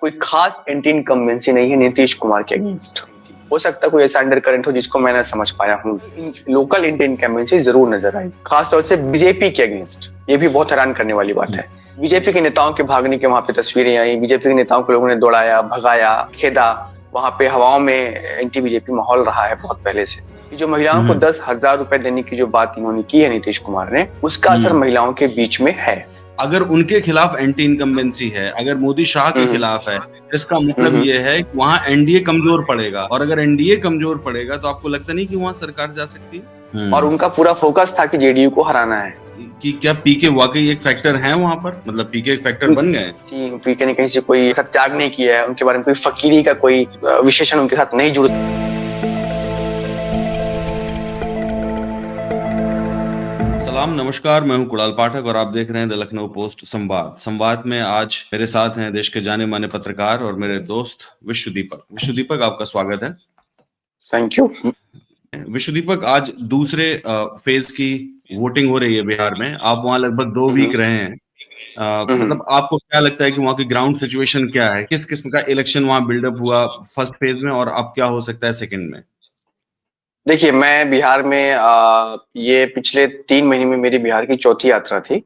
कोई खास anti incumbency नहीं है नीतीश कुमार के अगेंस्ट। हो सकता है कोई ऐसा अंडर करंट हो जिसको मैं ना समझ पाया हूँ। लोकल एंटी इनकम्बेंसी जरूर नजर आई, खासतौर से बीजेपी के अगेंस्ट। ये भी बहुत हैरान करने वाली बात है। बीजेपी के नेताओं के भागने के वहां पे तस्वीरें आई, बीजेपी के नेताओं को लोगों ने दौड़ाया, भगाया, खेदा। वहां पे हवाओं में एंटी बीजेपी माहौल रहा है बहुत पहले से। कि जो महिलाओं को 10,000 रुपए देने की जो बात इन्होंने की है नीतीश कुमार ने, उसका असर महिलाओं के बीच में है। अगर उनके खिलाफ एंटी इनकम्बेंसी है, अगर मोदी शाह के खिलाफ है, इसका मतलब ये है कि वहां एनडीए कमजोर पड़ेगा, और अगर एनडीए कमजोर पड़ेगा तो आपको लगता नहीं कि वहां सरकार जा सकती है? और उनका पूरा फोकस था कि जेडीयू को हराना है। कि क्या पीके वाकई एक फैक्टर है वहां पर, मतलब पीके एक फैक्टर बन गए? पीके ने कहीं से कोई ऐसा त्याग नहीं किया है, उनके बारे में कोई फकीरी का कोई विशेषण उनके साथ नहीं जुड़। सलाम, नमस्कार, मैं हूं कुणाल पाठक और आप देख रहे हैं द लखनऊ पोस्ट संवाद में आज मेरे साथ हैं देश के जाने माने पत्रकार और मेरे दोस्त विश्व दीपक, आपका स्वागत है। Thank you. विश्व दीपक, आज दूसरे फेज की वोटिंग हो रही है बिहार में। आप वहां लगभग 2 वीक रहे हैं। मतलब आपको क्या लगता है कि वहां की ग्राउंड सिचुएशन क्या है? किस किस्म का इलेक्शन वहां बिल्डअप हुआ फर्स्ट फेज में, और अब क्या हो सकता है सेकंड में? देखिए, मैं बिहार में ये पिछले 3 महीने में मेरी बिहार की चौथी यात्रा थी।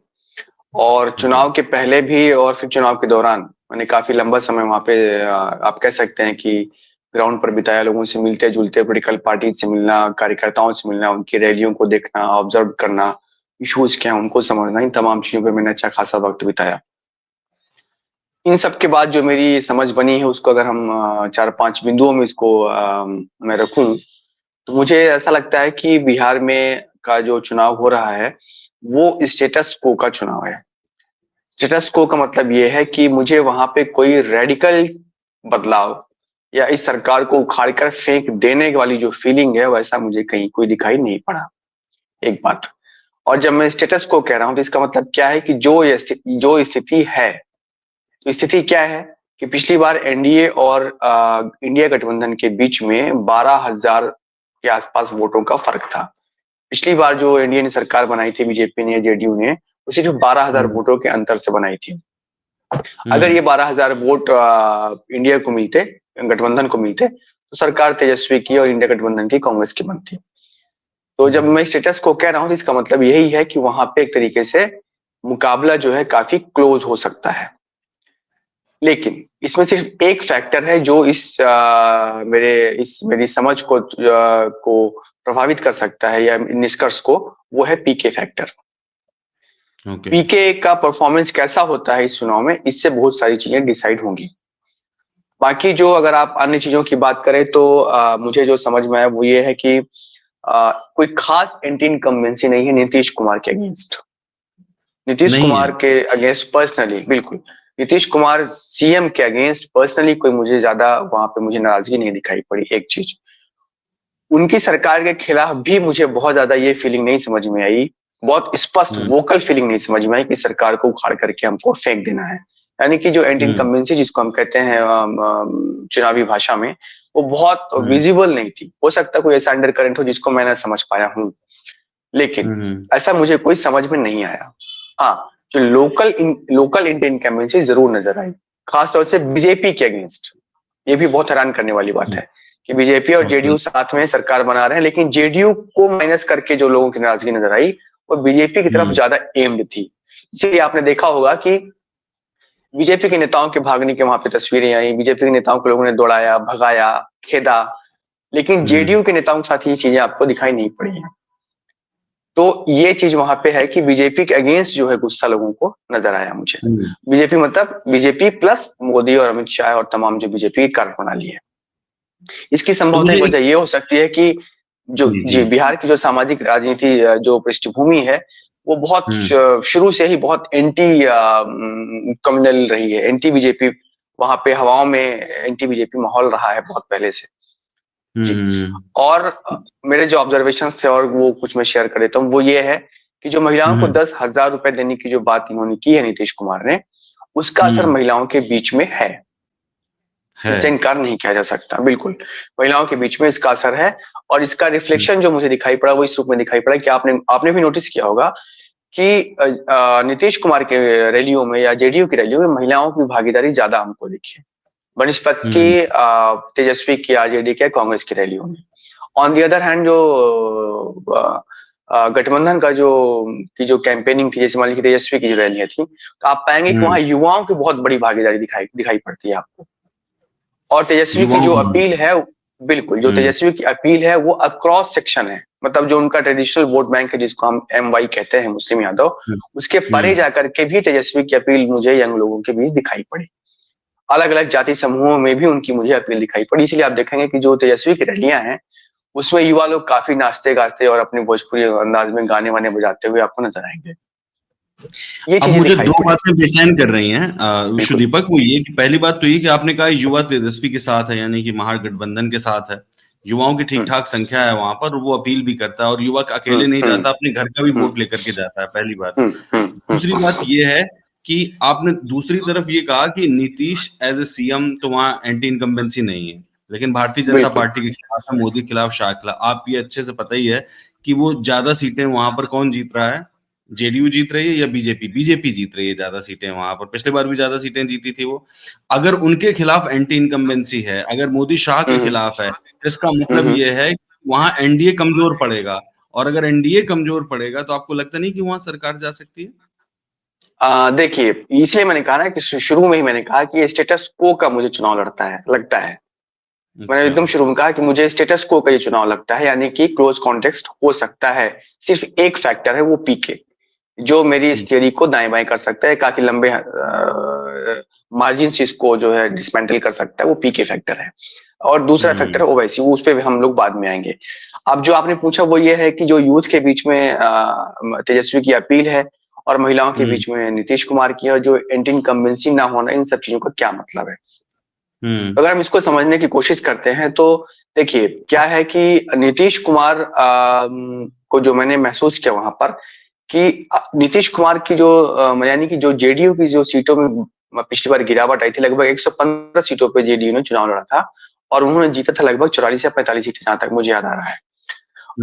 और चुनाव के पहले भी और फिर चुनाव के दौरान मैंने काफी लंबा समय वहां पे आप कह सकते हैं कि ग्राउंड पर बिताया। लोगों से मिलते जुलते, पॉलिटिकल पार्टी से मिलना, कार्यकर्ताओं से मिलना, उनकी रैलियों को देखना, ऑब्जर्व करना, इश्यूज क्या है उनको समझना, इन तमाम चीजों पर मैंने अच्छा खासा वक्त बिताया। इन सब के बाद जो मेरी समझ बनी है, उसको अगर हम 4-5 बिंदुओं में इसको मैं रखूं, तो मुझे ऐसा लगता है कि बिहार में का जो चुनाव हो रहा है वो स्टेटस को का चुनाव है। स्टेटस को का मतलब ये है कि मुझे वहां पे कोई रेडिकल बदलाव या इस सरकार को उखाड़ कर फेंक देने वाली जो फीलिंग है, वैसा मुझे कहीं कोई दिखाई नहीं पड़ा। एक बात। और जब मैं स्टेटस को कह रहा हूं तो इसका मतलब क्या है कि जो स्थिति है, तो स्थिति क्या है कि पिछली बार एनडीए और इंडिया गठबंधन के बीच में 12,000 के आसपास वोटों का फर्क था। पिछली बार जो एनडीए ने सरकार बनाई थी, बीजेपी ने या जेडीयू ने, वो सिर्फ 12,000 वोटों के अंतर से बनाई थी। अगर ये 12,000 वोट इंडिया को मिलते, गठबंधन को मिलते, तो सरकार तेजस्वी की और इंडिया गठबंधन की कांग्रेस की बनती। तो जब मैं स्टेटस को कह रहा हूं तो इसका मतलब यही है कि वहां पे एक तरीके से मुकाबला जो है काफी क्लोज हो सकता है। लेकिन इसमें सिर्फ एक फैक्टर है जो मेरी समझ को प्रभावित कर सकता है या निष्कर्ष को, वो है पीके फैक्टर। पीके का परफॉर्मेंस कैसा होता है इस चुनाव में, इससे बहुत सारी चीजें डिसाइड होंगी। बाकी जो अगर आप अन्य चीजों की बात करें तो मुझे जो समझ में आया वो ये है कि कोई खास एंटी इनकम्बेंसी नहीं है नीतीश कुमार के अगेंस्ट। नीतीश कुमार के अगेंस्ट पर्सनली, बिल्कुल नीतीश कुमार सीएम के अगेंस्ट पर्सनली कोई मुझे ज्यादा वहां पे मुझे नाराजगी नहीं दिखाई पड़ी। एक चीज, उनकी सरकार के खिलाफ भी मुझे बहुत ज्यादा ये फीलिंग नहीं समझ में आई, बहुत स्पष्ट वोकल फीलिंग नहीं समझ में आई कि सरकार को उखाड़ करके हमको फेंक देना है। यानी कि जो एंटी इनकम्बेंसी जिसको हम कहते हैं चुनावी भाषा में, वो बहुत विजिबल नहीं थी। हो सकता है कोई ऐसा अंडर करंट हो जिसको मैं ना समझ पाया हूँ, लेकिन ऐसा मुझे कोई समझ में नहीं आया। हाँ, जो लोकल एंटी इनकम्बेंसी जरूर नजर आई, खासतौर से बीजेपी के अगेंस्ट। ये भी बहुत हैरान करने वाली बात है कि बीजेपी और जेडीयू साथ में सरकार बना रहे हैं, लेकिन जेडीयू को माइनस करके जो लोगों की नाराजगी नजर आई वो बीजेपी की तरफ ज्यादा एम्ड थी। इसीलिए आपने देखा होगा कि बीजेपी के नेताओं के भागने के वहां पे तस्वीरें आई, बीजेपी के नेताओं को लोगों ने दौड़ाया, भगाया, खेदा। लेकिन जेडीयू के नेताओं के साथ ये चीजें आपको दिखाई नहीं पड़ी हैं। तो ये चीज वहां पे है कि बीजेपी के अगेंस्ट जो है गुस्सा लोगों को नजर आया मुझे। बीजेपी मतलब बीजेपी प्लस मोदी और अमित शाह और तमाम जो बीजेपी की कार्यप्रणाली है। इसकी संभवतः एक वजह ये हो सकती है कि जो बिहार की जो सामाजिक राजनीति जो पृष्ठभूमि है, वो बहुत शुरू से ही बहुत एंटी कम्युनल रही है, एंटी बीजेपी। वहां पे हवाओं में एंटी बीजेपी माहौल रहा है बहुत पहले से। जी। और मेरे जो ऑब्जर्वेशन थे और वो कुछ मैं शेयर कर देता हूँ, वो ये है कि जो महिलाओं को 10,000 रुपए देने की जो बात इन्होंने की है नीतीश कुमार ने, उसका असर महिलाओं के बीच में है। इससे इनकार नहीं किया जा सकता। बिल्कुल महिलाओं के बीच में इसका असर है। और इसका रिफ्लेक्शन जो मुझे दिखाई पड़ा वो इस रूप में दिखाई पड़ा कि आपने भी नोटिस किया होगा कि नीतीश कुमार के रैलियों में या जेडीयू की रैलियों में महिलाओं की भागीदारी ज्यादा हमको दिखी है। बनिस्पत की तेजस्वी की, आरजेडी के, कांग्रेस की रैलियों में। ऑन दी अदर हैंड जो गठबंधन का जो कैंपेनिंग थी, जैसे मान लीजिए तेजस्वी की जो रैलियां थी, तो आप पाएंगे कि वहां युवाओं की बहुत बड़ी भागीदारी दिखाई दिखाई पड़ती है आपको। और तेजस्वी की युवाओं जो की। अपील है, बिल्कुल जो तेजस्वी की अपील है वो अक्रॉस सेक्शन है, मतलब जो उनका ट्रेडिशनल वोट बैंक है जिसको हम MY कहते हैं, मुस्लिम यादव, उसके परे जाकर के भी तेजस्वी की अपील मुझे यंग लोगों के बीच दिखाई पड़ी। अलग अलग जाति समूहों में भी उनकी मुझे अपील दिखाई पड़ी। इसलिए आप देखेंगे कि जो तेजस्वी की रैलियां हैं उसमें युवा लोग काफी नाचते गाते और अपने भोजपुरी अंदाज में गाने वाने बजाते हुए आपको नजर आएंगे। ये अब चीजें मुझे दिखाई दो पड़ी। बातें बेचैन कर रही हैं बिल्कुल। विश्वदीपक। वो ये कि पहली बात तो ये कि आपने कहा युवा तेजस्वी के साथ है, यानी कि महागठबंधन के साथ है। युवाओं की ठीक हम्म ठाक संख्या है वहां पर, वो अपील भी करता है, और युवक अकेले हम्म नहीं हम्म जाता, अपने घर का भी हम्म वोट लेकर के जाता है, पहली बात। हम्म हम्म दूसरी बात हम्म ये है कि आपने दूसरी तरफ ये कहा कि नीतीश एज ए CM तो वहां एंटी इनकम्बेंसी नहीं है, लेकिन भारतीय जनता बिल्कुल। पार्टी के खिलाफ है, मोदी के खिलाफ, शाह के खिलाफ। आप ये अच्छे से पता ही है कि वो ज्यादा सीटें वहां पर कौन जीत रहा है, JDU जीत रही है या बीजेपी? बीजेपी जीत रही है ज्यादा सीटें वहां पर, पिछली बार भी ज्यादा सीटें जीती थी वो। अगर उनके खिलाफ एंटी इनकम्बेंसी है, अगर मोदी शाह के हम्म खिलाफ है, तो इसका मतलब हम्म ये है कि वहां NDA कमजोर पड़ेगा। और अगर NDA कमजोर पड़ेगा तो आपको लगता नहीं कि वहां सरकार जा सकती है? देखिए, इसलिए मैंने कहा ना कि शुरू में ही मैंने कहा कि ये स्टेटस को का मुझे चुनाव लड़ता है लगता है। मैंने अच्छा। एकदम शुरू में कहा कि मुझे स्टेटस को का ये चुनाव लगता है, यानी कि क्लोज कॉन्टेक्स्ट हो सकता है। सिर्फ एक फैक्टर है, वो पीके, जो मेरी इस थियरी को दाएं बाएं कर सकता है, काफी लंबे मार्जिन से इसको जो है डिसमेंटल कर सकता है, वो पीके फैक्टर है। और दूसरा फैक्टर हम्म है ओवैसी, उस पर हम लोग बाद में आएंगे। अब जो आपने पूछा वो ये है कि जो यूथ के बीच में तेजस्वी की अपील है और महिलाओं के हम्म बीच में नीतीश कुमार की है, और जो एंटी इनकम्बेंसी ना होना, इन सब चीजों का क्या मतलब है। हम्म अगर हम इसको समझने की कोशिश करते हैं तो देखिए क्या है कि नीतीश कुमार को जो मैंने महसूस किया वहां पर, कि नीतीश कुमार की जो यानी कि जो JDU की जो सीटों में पिछली बार गिरावट आई थी, लगभग 115 सीटों पे JDU ने चुनाव लड़ा था और उन्होंने जीता था लगभग 44 या 45 सीटें, जहां तक मुझे याद आ रहा है।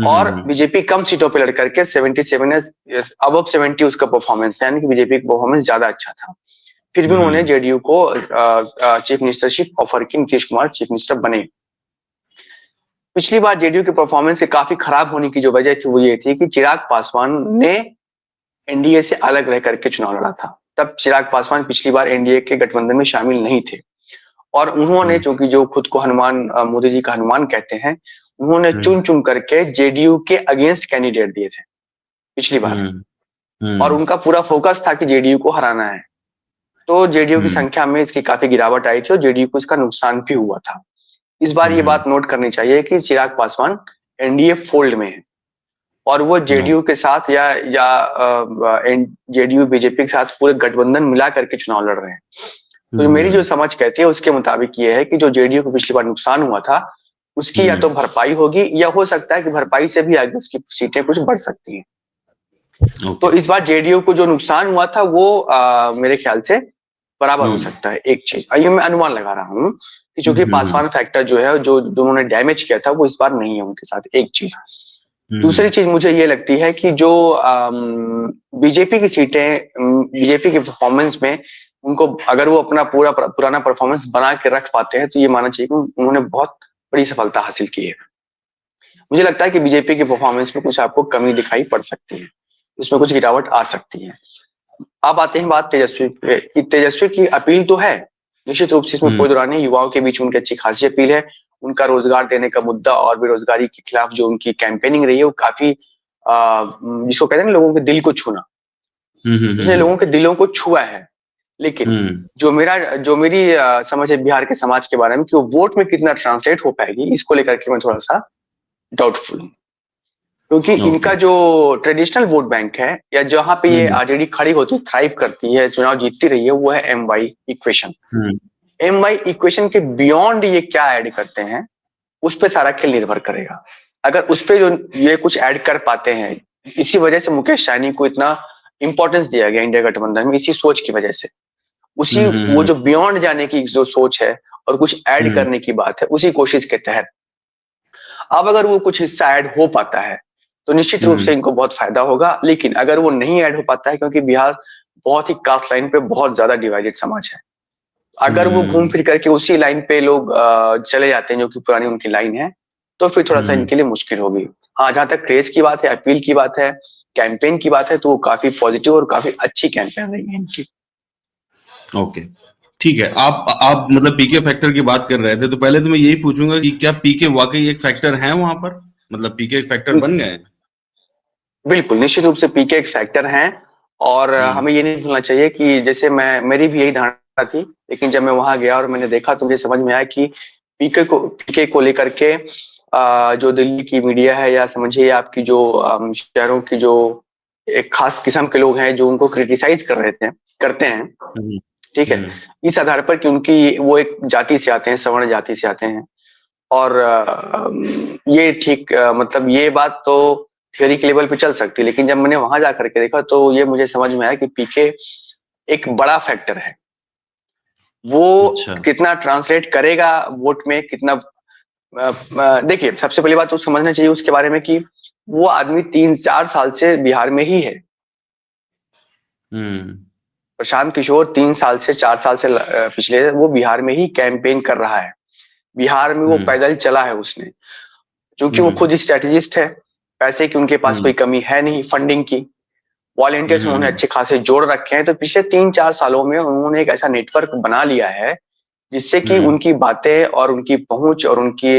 और हम्म बीजेपी कम सीटों पे लड़ करके 77 अब 70 उसका परफॉर्मेंस है, यानी कि बीजेपी का परफॉर्मेंस ज्यादा अच्छा था। फिर भी उन्होंने हम्म JDU को चीफ मिनिस्टरशिप ऑफर की, नीतीश कुमार चीफ मिनिस्टर बने। पिछली बार JDU के परफॉर्मेंस के काफी खराब होने की जो वजह थी वो ये थी कि चिराग पासवान ने NDA से अलग रह करके चुनाव लड़ा था। तब चिराग पासवान पिछली बार NDA के गठबंधन में शामिल नहीं थे, और उन्होंने, हम्म चूंकि जो खुद को हनुमान, मोदी जी का हनुमान कहते हैं, उन्होंने हम्म चुन चुन करके JDU के अगेंस्ट कैंडिडेट दिए थे पिछली बार। हम्म और हम्म उनका पूरा फोकस था कि JDU को हराना है। तो JDU की हम्म संख्या में इसकी काफी गिरावट आई थी और JDU को इसका नुकसान भी हुआ था। इस बार ये हम्म बात नोट करनी चाहिए कि चिराग पासवान NDA फोल्ड में है, और वो JDU के साथ या JDU BJP के साथ पूरे गठबंधन मिला करके चुनाव लड़ रहे हैं। तो जो मेरी जो हम्म समझ कहती है उसके मुताबिक ये है कि जो JDU को पिछली बार नुकसान हुआ था उसकी या तो भरपाई होगी, या हो सकता है कि भरपाई से भी आगे उसकी सीटें कुछ बढ़ सकती हैं। तो ओके। इस बार JDU को जो नुकसान हुआ था वो मेरे ख्याल से बराबर हो हम्म सकता है, एक चीज ये मैं अनुमान लगा रहा हूँ कि चूंकि हम्म पासवान फैक्टर जो है, जो उन्होंने डैमेज किया था, वो इस बार नहीं है उनके साथ, एक चीज। दूसरी हम्म चीज मुझे ये लगती है कि जो बीजेपी की सीटें, बीजेपी के परफॉर्मेंस में उनको, अगर वो अपना पूरा पुराना परफॉर्मेंस बना के रख पाते हैं तो ये मानना चाहिए कि उन्होंने बहुत बड़ी सफलता हासिल की है। मुझे लगता है कि बीजेपी के परफॉर्मेंस में कुछ आपको कमी दिखाई पड़ सकती है, उसमें कुछ गिरावट आ सकती है। अब आते हैं बात तेजस्वी पे, कि तेजस्वी की अपील तो है, निश्चित रूप से इसमें हम्म कोई दौरान नहीं, युवाओं के बीच में उनकी अच्छी खासी अपील है। उनका रोजगार देने का मुद्दा और बेरोजगारी के खिलाफ जो उनकी कैंपेनिंग रही है वो काफी जिसको कहते हैं ना, लोगों के दिल को छूना, उसने हम्म लोगों के दिलों को छुआ है। लेकिन हम्म जो मेरी समझ है बिहार के समाज के बारे में, कि वो वोट में कितना ट्रांसलेट हो पाएगी, इसको लेकर के मैं थोड़ा सा डाउटफुल हूँ। क्योंकि ओके। इनका जो ट्रेडिशनल वोट बैंक है, या जहां पे ये हम्म आरजेडी खड़ी होती, थ्राइव करती है, चुनाव जीतती रही है, वो है MY equation. Hmm MY equation के बियॉन्ड ये क्या ऐड करते हैं, उस पे सारा खेल निर्भर करेगा। अगर उस पे जो ये कुछ ऐड कर पाते हैं, इसी वजह से मुकेश सहनी को इतना इंपॉर्टेंस दिया गया इंडिया गठबंधन में, इसी सोच की वजह से, उसी वो हम्म जो बियॉन्ड जाने की जो सोच है और कुछ ऐड हम्म करने की बात है, उसी कोशिश के तहत अब अगर वो कुछ हिस्सा ऐड हो पाता है तो निश्चित रूप से हम्म इनको बहुत फायदा होगा। लेकिन अगर वो नहीं ऐड हो पाता है, क्योंकि बिहार बहुत ही कास्ट लाइन पे बहुत ज्यादा डिवाइडेड समाज है, अगर वो घूम फिर करके उसी लाइन पे लोग चले जाते हैं जो कि पुरानी उनकी लाइन है, तो फिर थोड़ा सा इनके लिए मुश्किल होगी। हाँ, जहां तक क्रेज की बात है, अपील की बात है, कैंपेन की बात है, तो वो काफी पॉजिटिव और काफी अच्छी कैंपेन रही है इनकी। ओके, ठीक है। आप मतलब पीके फैक्टर की बात कर रहे थे, तो पहले तो मैं यही पूछूंगा कि क्या पीके वाकई एक फैक्टर है वहां पर, मतलब पीके एक फैक्टर बन गए हैं? बिल्कुल, निश्चित रूप से पीके एक फैक्टर हैं। और हम्म। हमें ये नहीं भूलना चाहिए कि जैसे मेरी भी यही धारणा थी, लेकिन जब मैं वहां गया और मैंने देखा तो मुझे समझ में आया कि पीके को लेकर के जो दिल्ली की मीडिया है, या समझिए आपकी जो शहरों की जो एक खास किस्म के लोग हैं जो उनको क्रिटिसाइज कर रहे थे करते हैं, हम्म। ठीक है, हम्म। इस आधार पर कि उनकी वो एक जाति से आते हैं, सवर्ण जाति से आते हैं। और ये ठीक मतलब ये बात तो थियोरी के लेवल पे चल सकती है, लेकिन जब मैंने वहां जाकर के देखा तो ये मुझे समझ में आया कि पीके एक बड़ा फैक्टर है। वो अच्छा। कितना ट्रांसलेट करेगा वोट में, कितना देखिए, सबसे पहली बात तो समझना चाहिए उसके बारे में कि वो आदमी 3-4 साल से बिहार में ही है। हम्म। प्रशांत किशोर 3 साल से 4 साल से पिछले वो बिहार में ही कैंपेन कर रहा है। बिहार में वो हम्म। पैदल चला है उसने, क्योंकि वो हम्म। खुद स्ट्रेटेजिस्ट है। पैसे की उनके पास कोई हम्म। कमी है नहीं, फंडिंग की, वॉलेंटियर्स उन्होंने हम्म। अच्छे खासे जोड़ रखे हैं। तो पिछले 3-4 सालों में उन्होंने एक ऐसा नेटवर्क बना लिया है जिससे कि हम्म। उनकी बातें और उनकी पहुंच और उनकी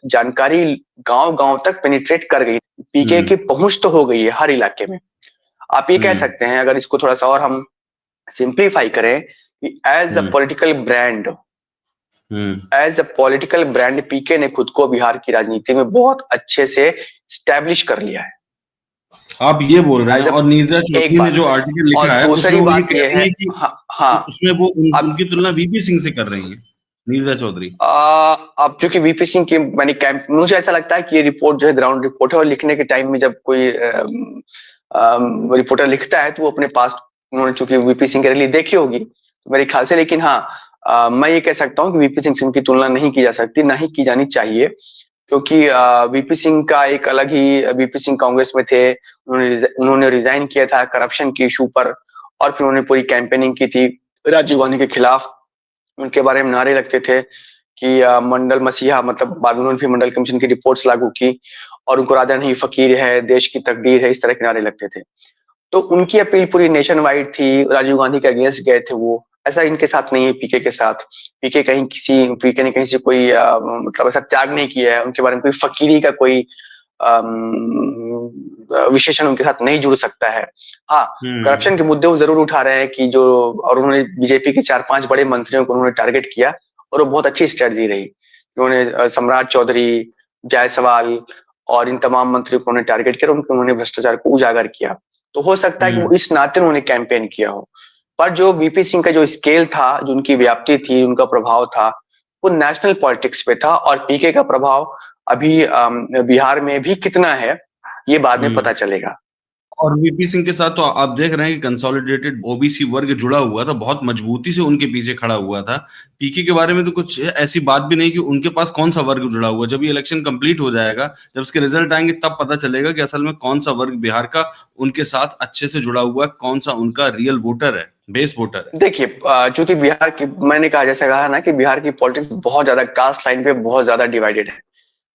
जानकारी गांव गांव तक पेनिट्रेट कर गई। पीके हम्म। की पहुंच तो हो गई है हर इलाके में। आप ये कह हम्म। सकते हैं, अगर इसको थोड़ा सा और हम सिंप्लीफाई करें, कि as a hmm. Political brand, hmm. As a political brand PK ने खुद को बिहार की राजनीति में बहुत अच्छे से स्टैब्लिश कर लिया है। आप ये बोल रहे हैं, एज अ और नीरजा एक चौधरी ने जो बात, आर्टिकल और लिखा है उसमें दूसरी वो ये बात कह यह रही है, है कि हाँ हाँ, उसमें वो अब उनकी तुलना वीपी सिंह से कर रही है, नीरजा चौधरी। अब चूंकि वीपी सिंह की मैंने कैंप, मुझे ऐसा लगता है कि ये रिपोर्ट जो है ग्राउंड रिपोर्ट है, और लिखने के टाइम में जब कोई रिपोर्टर लिखता है तो वो अपने पास, उन्होंने चूंकि वीपी सिंह के लिए देखी होगी तो मेरे ख्याल से। लेकिन हाँ, मैं ये कह सकता हूँ कि वीपी सिंह से उनकी तुलना नहीं की जा सकती, ना ही की जानी चाहिए। क्योंकि वीपी सिंह का एक अलग ही, वीपी सिंह कांग्रेस में थे, उन्होंने रिजाइन किया था करप्शन के इशू पर, और फिर उन्होंने पूरी कैंपेनिंग की थी राजीव गांधी के खिलाफ। उनके बारे में नारे लगते थे कि मंडल मसीहा, मतलब बाद में उन्होंने भी मंडल कमीशन की रिपोर्ट्स लागू की, और उनको राजा नहीं फकीर है, देश की तकदीर है, इस तरह के नारे लगते थे। तो उनकी अपील पूरी नेशन वाइड थी, राजीव गांधी के अगेंस्ट गए थे वो। ऐसा इनके साथ नहीं है पीके के साथ। पीके ने कहीं से कोई मतलब ऐसा त्याग नहीं किया है, उनके बारे में कोई फकीरी का कोई विशेषण उनके साथ नहीं जुड़ सकता है। हाँ, करप्शन हम्म। के मुद्दे वो जरूर उठा रहे हैं कि जो, और उन्होंने बीजेपी के 4-5 बड़े मंत्रियों को उन्होंने टारगेट किया, और वो बहुत अच्छी स्ट्रेटजी रही। उन्होंने सम्राट चौधरी, जायसवाल और इन तमाम मंत्रियों को उन्होंने टारगेट किया, उन्होंने भ्रष्टाचार को उजागर किया। तो हो सकता है कि वो हम्म। इस नाते उन्होंने कैंपेन किया हो। पर जो वीपी सिंह का जो स्केल था, जो उनकी व्याप्ति थी, उनका प्रभाव था, वो नेशनल पॉलिटिक्स पे था। और पीके का प्रभाव अभी बिहार में भी कितना है, ये बाद में पता हम्म। चलेगा। और वीपी सिंह के साथ तो आप देख रहे हैं कि कंसोलिडेटेड ओबीसी वर्ग जुड़ा हुआ था, बहुत मजबूती से उनके पीछे खड़ा हुआ था। पीके के बारे में तो कुछ ऐसी बात भी नहीं कि उनके पास कौन सा वर्ग जुड़ा हुआ। जब ये इलेक्शन कंप्लीट हो जाएगा, जब इसके रिजल्ट आएंगे, तब पता चलेगा कि असल में कौन सा वर्ग बिहार का उनके साथ अच्छे से जुड़ा हुआ है, कौन सा उनका रियल वोटर है, बेस वोटर है। देखिए, चूंकि बिहार की, मैंने कहा जैसे कहा ना कि बिहार की पॉलिटिक्स बहुत ज्यादा कास्ट लाइन पे बहुत ज्यादा डिवाइडेड है।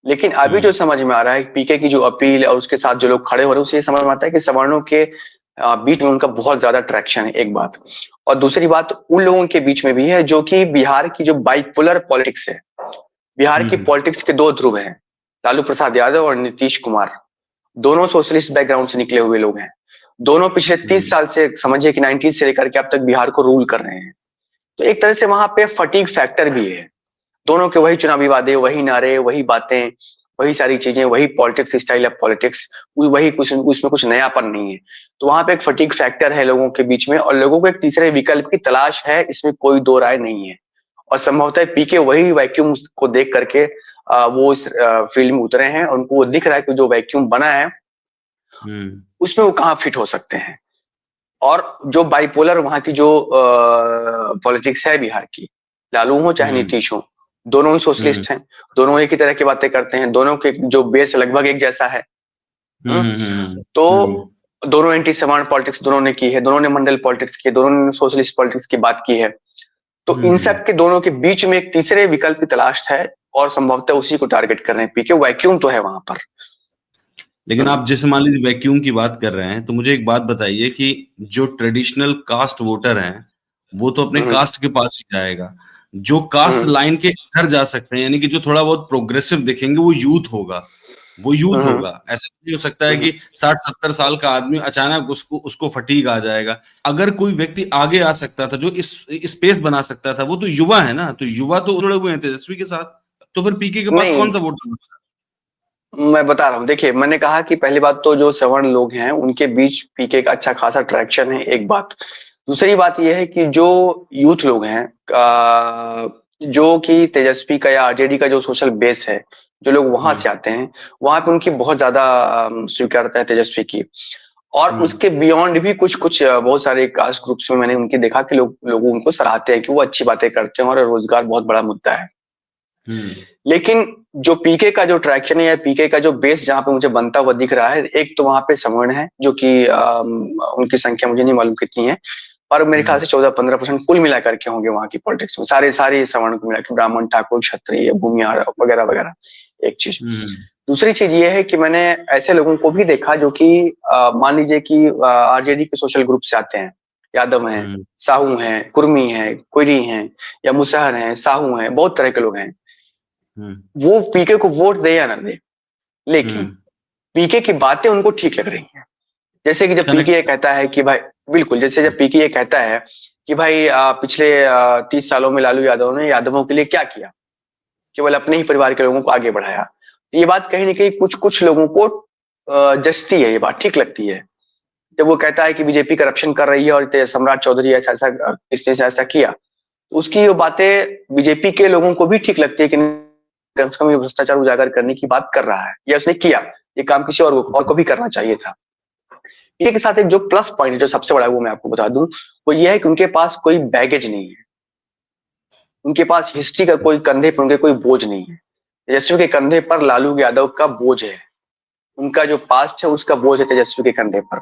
लेकिन अभी जो हम्म। समझ में आ रहा है, पीके की जो अपील और उसके साथ जो लोग खड़े हो रहे हैं, उससे ये समझ में आता है कि सवर्णों के बीच में उनका बहुत ज्यादा ट्रैक्शन है, एक बात। और दूसरी बात उन लोगों के बीच में भी है जो कि बिहार की जो बाइपोलर पॉलिटिक्स है। बिहार की हम्म। पॉलिटिक्स के दो ध्रुव हैं, लालू प्रसाद यादव और नीतीश कुमार। दोनों सोशलिस्ट बैकग्राउंड से निकले हुए लोग हैं। दोनों पिछले 30 साल से, समझिए कि 90s से लेकर के अब तक बिहार को रूल कर रहे हैं। तो एक तरह से वहां पे फटीग फैक्टर भी है। दोनों के वही चुनावी वादे, वही नारे, वही बातें, वही सारी चीजें, वही पॉलिटिक्स, स्टाइल ऑफ पॉलिटिक्स, वही कुछ, उसमें कुछ नयापन नहीं है। तो वहां पे एक फटीग फैक्टर है लोगों के बीच में, और लोगों को एक तीसरे विकल्प की तलाश है, इसमें कोई दो राय नहीं है। और संभवतः पीके वही वैक्यूम को देख करके वो इस फील्ड में उतरे हैं, और उनको वो दिख रहा है कि जो वैक्यूम बना है हम्म। उसमें वो कहाँ फिट हो सकते हैं। और जो बाइपोलर वहां की जो पॉलिटिक्स है बिहार की, लालू हो चाहे हम्म। नीतीश हो, दोनों ही हम्म। सोशलिस्ट हैं। दोनों एक ही तरह की बातें करते हैं, दोनों के जो बेस लगभग एक जैसा है। हम्म। हम्म? हम्म। हम्म। तो दोनों एंटी समान पॉलिटिक्स दोनों ने की है, दोनों ने मंडल पॉलिटिक्स की है, दोनों ने सोशलिस्ट पॉलिटिक्स की बात की है। तो इन सब के दोनों के बीच में एक तीसरे विकल्प की तलाश है और संभवतः उसी को टारगेट कर रहे हैं पीके। वैक्यूम तो है वहां पर। लेकिन आप जैसे मान लीजिए वैक्यूम की बात कर रहे हैं, तो मुझे एक बात बताइए कि जो ट्रेडिशनल कास्ट वोटर हैं वो तो अपने हम्म कास्ट के पास ही जाएगा। जो कास्ट हम्म लाइन के इधर जा सकते हैं, यानी कि जो थोड़ा बहुत प्रोग्रेसिव दिखेंगे, वो यूथ होगा। वो यूथ हम्म होगा। ऐसा नहीं हो सकता है हम्म कि 60-70 साल का आदमी अचानक उसको उसको फटीग आ जाएगा। अगर कोई व्यक्ति आगे आ सकता था जो इस स्पेस बना सकता था, वो तो युवा है ना। तो युवा तो जुड़े हुए हैं तेजस्वी के साथ। तो फिर पीके के पास नहीं, कौन सा वोटर होगा? मैं बता रहा हूँ। देखिए, मैंने कहा कि पहली बात तो जो सवर्ण लोग हैं उनके बीच पीके का अच्छा खासा ट्रैक्शन है, एक बात। दूसरी बात यह है कि जो यूथ लोग हैं, जो कि तेजस्वी का या आरजेडी का जो सोशल बेस है, जो लोग वहां हम्म से आते हैं, वहां पे उनकी बहुत ज्यादा स्वीकार्यता है तेजस्वी की। और हम्म उसके बियॉन्ड भी कुछ कुछ बहुत सारे कास्ट ग्रुप्स में मैंने उनके देखा कि लोग उनको सराहते हैं कि वो अच्छी बातें करते हैं और रोजगार बहुत बड़ा मुद्दा है। हम्म लेकिन जो पीके का जो ट्रैक्शन है या पीके का जो बेस जहां पे मुझे बनता हुआ दिख रहा है, एक तो वहां पे सवर्ण है जो कि उनकी संख्या मुझे नहीं मालूम कितनी है, पर मेरे ख्याल हम्म से 14-15% कुल मिला करके होंगे वहां की पॉलिटिक्स में, सारे सारे सवर्ण को मिला के, ब्राह्मण, ठाकुर, क्षत्रिय, भूमिहार वगैरह वगैरह। एक चीज। हम्म दूसरी चीज ये है कि मैंने ऐसे लोगों को भी देखा जो कि मान लीजिए कि आरजेडी के सोशल ग्रुप से आते हैं। यादव हैं, हम्म साहू हैं, कुर्मी हैं, कोयरी हैं, या मुसहर हैं, साहू हैं, बहुत तरह के लोग हैं। हम्म वो पीके को वोट दे या ना दे, लेकिन हम्म पीके की बातें उनको ठीक लग रही हैं। जैसे कि जब पीके कनेक्ट। ये कहता है कि भाई, बिल्कुल, जैसे जब पीके ये कहता है कि भाई पिछले 30 सालों में लालू यादव ने यादवों के लिए क्या किया, केवल अपने ही परिवार के लोगों को आगे बढ़ाया। तो ये बात कहीं ना कहीं कुछ कुछ लोगों को जचती है, ये बात ठीक लगती है। जब वो कहता है कि बीजेपी करप्शन कर रही है और सम्राट चौधरी ऐसा ऐसा इसने ऐसा किया, तो उसकी वो बातें बीजेपी के लोगों को भी ठीक लगती है कि कम से कम ये भ्रष्टाचार उजागर करने की बात कर रहा है, या उसने किया। ये काम किसी और को भी करना चाहिए था। ये के साथ एक जो प्लस पॉइंट है, जो सबसे बड़ा है, वो मैं आपको बता दूं, वो ये है कि उनके पास कोई बैगेज नहीं है। उनके पास हिस्ट्री का कोई कंधे पर उनके कोई बोझ नहीं है। तेजस्वी के कंधे पर लालू यादव का बोझ है। उनका जो पास्ट है उसका बोझ है तेजस्वी के कंधे पर।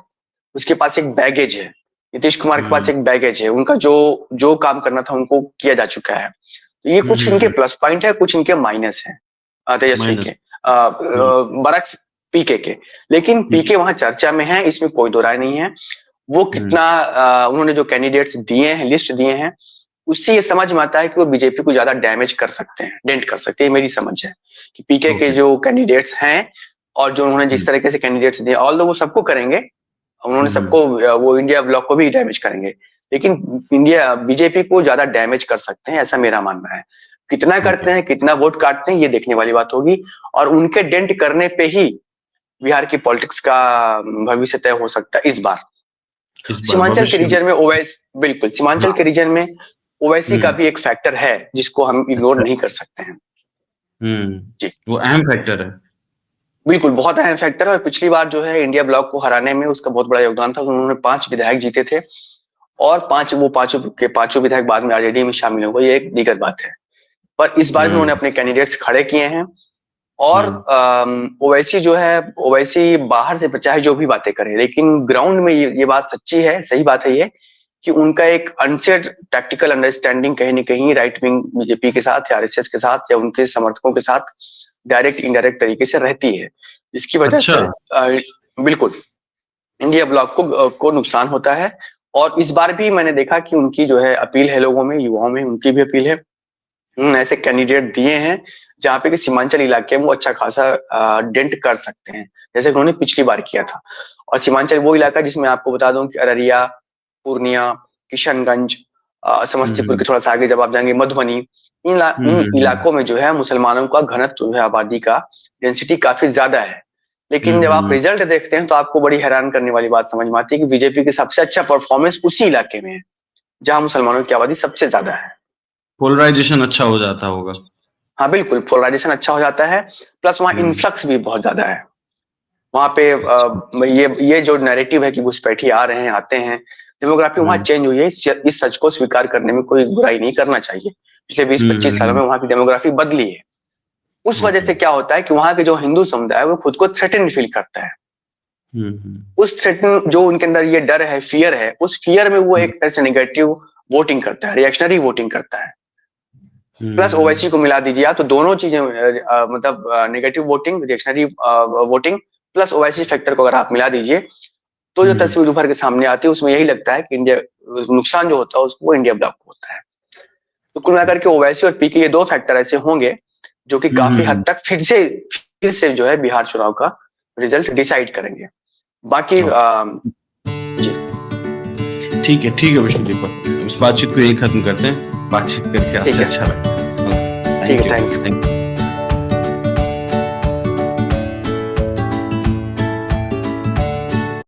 उसके पास एक बैगेज है। नीतीश कुमार के पास हम्म एक बैगेज है, उनका जो जो काम करना था उनको किया जा चुका है। तो ये कुछ इनके प्लस पॉइंट है, कुछ इनके माइनस है तेजस्वी के, माइनस। हम्म बरक्स पीके के। लेकिन हम्म पीके वहां चर्चा में है, इसमें कोई दो राय नहीं है। वो हम्म कितना उन्होंने जो कैंडिडेट्स दिए हैं, लिस्ट दिए हैं, उससे ये समझ में आता है कि वो बीजेपी को ज्यादा डैमेज कर सकते हैं, डेंट कर सकते हैं। ये मेरी समझ है कि पीके के ओके। जो कैंडिडेट्स हैं और जो उन्होंने जिस हम्म तरीके से कैंडिडेट्स दिए, ऑल वो सबको करेंगे, उन्होंने हम्म सबको, वो इंडिया ब्लॉक को भी डैमेज करेंगे, लेकिन इंडिया बीजेपी को ज्यादा डैमेज कर सकते हैं, ऐसा मेरा मानना है। कितना ओके। करते हैं, कितना वोट काटते हैं, ये देखने वाली बात होगी। और उनके डेंट करने पे ही बिहार की पॉलिटिक्स का भविष्य तय हो सकता है इस बार। इस बार सीमांचल के भविष्य में। रीजन में ओवैसी, बिल्कुल सीमांचल हाँ। के रीजन में ओवैसी का हम्म भी एक फैक्टर है जिसको हम इग्नोर अच्छा। नहीं कर सकते हैं। जी, वो अहम फैक्टर है। बिल्कुल बहुत अहम फैक्टर है। और पिछली बार जो है इंडिया ब्लॉक को हराने में उसका बहुत बड़ा योगदान था। उन्होंने 5 विधायक जीते थे, और पांचों के पांचों विधायक बाद में आरजेडी में शामिल हो गए, ये एक दिग्गज बात है। पर इस बार भी उन्होंने हम्म अपने कैंडिडेट्स खड़े किए हैं। और हम्म ओवैसी जो है, ओवैसी बाहर से चाहे जो भी बातें करे, लेकिन ग्राउंड में ये बात सच्ची है, सही बात है ये, कि उनका एक अनसेड टैक्टिकल अंडरस्टैंडिंग कहीं ना कहीं राइट विंग बीजेपी के साथ या आरएसएस के साथ या उनके समर्थकों के साथ डायरेक्ट इनडायरेक्ट तरीके से रहती है। इसकी वजह अच्छा। से बिल्कुल इंडिया ब्लॉक को नुकसान होता है। और इस बार भी मैंने देखा कि उनकी जो है अपील है, लोगों में, युवाओं में, उनकी भी अपील है। उन्होंने ऐसे कैंडिडेट दिए हैं जहाँ पे कि सीमांचल इलाके में वो अच्छा खासा डेंट कर सकते हैं, जैसे उन्होंने पिछली बार किया था। और सीमांचल वो इलाका जिसमें आपको बता दूं कि अररिया, पूर्णिया, किशनगंज, समस्तीपुर के हम्म थोड़ा सा आगे जब आप जाएंगे, मधुबनी, इन हम्म इलाकों में जो है मुसलमानों का घनत्व जो है, आबादी का डेंसिटी काफी ज्यादा है। लेकिन जब आप हम्म रिजल्ट देखते हैं तो आपको बड़ी हैरान करने वाली बात समझ में आती है कि बीजेपी की सबसे अच्छा परफॉर्मेंस उसी इलाके में है जहां मुसलमानों की आबादी सबसे ज्यादा है। पोलराइजेशन अच्छा हो जाता होगा। हाँ बिल्कुल, पोलराइजेशन अच्छा हो जाता है। प्लस वहाँ हम्म इन्फ्लक्स भी बहुत ज्यादा है। वहाँ पे अच्छा। ये जो नैरेटिव है कि घुसपैठी आ रहे हैं, आते हैं, डेमोग्राफी वहाँ हम्म चेंज हुई है। इस सच को स्वीकार करने में कोई बुराई नहीं करना चाहिए। पिछले 20-25 सालों में हम्म वहाँ की डेमोग्राफी बदली है। उस वजह ओके। से क्या होता है कि वहाँ के जो हिंदू समुदाय है वो खुद को थ्रेटन फील करता है। हम्म उस थ्रेटन, जो उनके अंदर ये डर है, फियर है, उस फियर में वो हम्म एक तरह से निगेटिव वोटिंग करता है, रिएक्शनरी वोटिंग करता है, प्लस ओवैसी को मिला दीजिए आप, तो दोनों चीजें मतलब negative voting, reactionary voting plus Owaisi factor को अगर आप मिला दीजिए, तो जो तस्वीर उभर के सामने आती है उसमें यही लगता है कि इंडिया, नुकसान जो होता है उसको वो इंडिया ब्लॉक को होता है। तो कुल मिलाकर के ओवैसी और पीके ये दो फैक्टर ऐसे होंगे जो कि काफी हद तक फिर से जो है बिहार चुनाव का रिजल्ट डिसाइड करेंगे। बाकी जी ठीक है विष्णु दीपक, इस बातचीत को यही खत्म करते हैं। बातचीत करके आपसे अच्छा लगा। ठीक है, थैंक यू।